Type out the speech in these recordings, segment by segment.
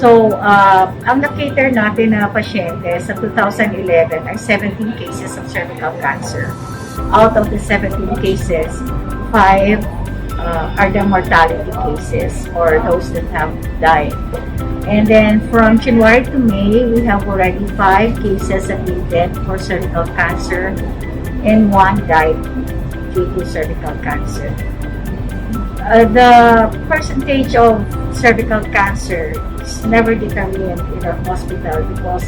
So, ang na-cater natin na pasyente sa 2011 ay 17 cases of cervical cancer. Out of the 17 cases, 5 are the mortality cases or those that have died. And then from January to May, we have already 5 cases admitted for cervical cancer and 1 died due to cervical cancer. The percentage of cervical cancer is never determined in the hospital because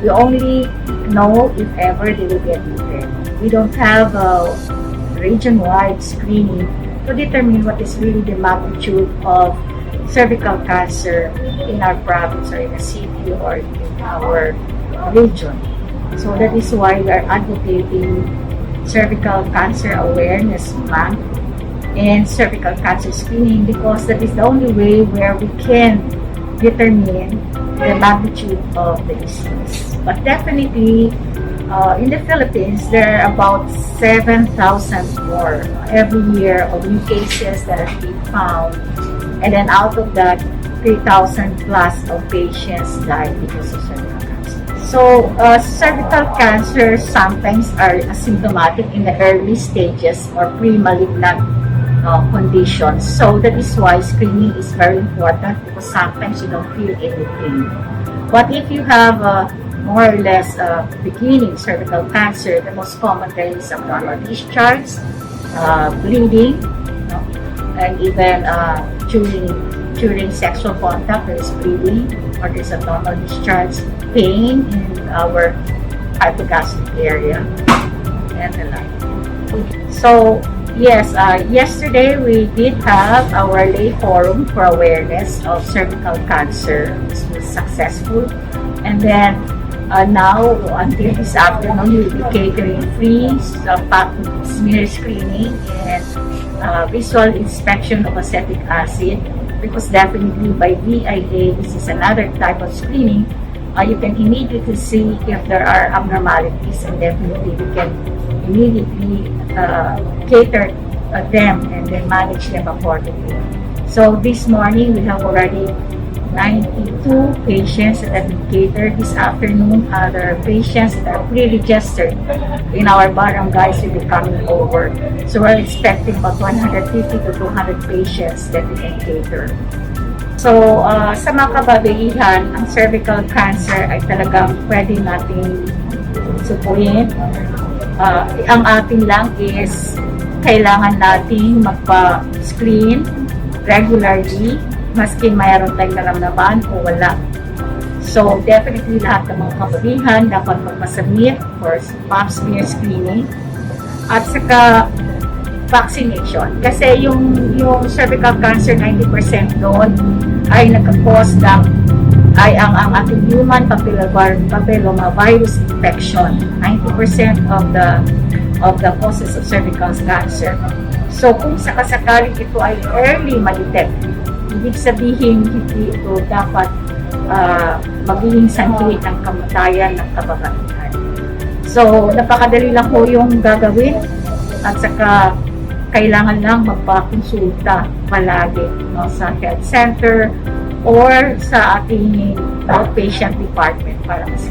we only know if ever they will get admitted. We don't have a region-wide screening to determine what is really the magnitude of cervical cancer in our province or in a city or in our region. So that is why we are advocating Cervical Cancer Awareness Month and cervical cancer screening because that is the only way where we can determine the magnitude of the disease. But definitely, in the Philippines, there are about 7,000 more every year of new cases that are being found. And then out of that, 3,000 plus of patients die because of cervical cancer. So, cervical cancer sometimes are asymptomatic in the early stages or pre-malignant conditions. So that is why screening is very important because sometimes you don't feel anything. But if you have more or less beginning cervical cancer, the most common there is abdominal discharge, bleeding, and even during sexual contact, there is bleeding or there's abdominal discharge, pain in our hypogastric area, and the like. So, yes, yesterday we did have our lay forum for awareness of cervical cancer. This was successful. And then now, until this afternoon, we will be catering free smear screening and visual inspection of acetic acid because definitely by VIA, this is another type of screening. You can immediately see if there are abnormalities and definitely we can immediately cater them and then manage them accordingly. So this morning we have already 92 patients that have been catered. This afternoon, other patients that are pre-registered in our barangays will be coming over. So we're expecting about 150 to 200 patients that we can cater. So, sa mga kababaihan, ang cervical cancer ay talagang pwede natin supuin. Ang atin lang is kailangan nating magpa-screen regularly maski mayroon tayong naramdaman o wala. So, definitely lahat ng mga kababaihan dapat magpa-submit for pap smear screening at saka vaccination. Kasi yung cervical cancer, 90% doon ay nagka-cause ng ang ating human papillomavirus infection. 90% of the causes of cervical cancer. So, kung sakasakaling ito ay early ma-detect, ibig sabihin hindi ito dapat magiging sanhi ng kamatayan ng kababaihan. So, napakadali lang po yung gagawin at saka kailangan lang magpakonsulta palagi sa health center or sa ating outpatient department para mas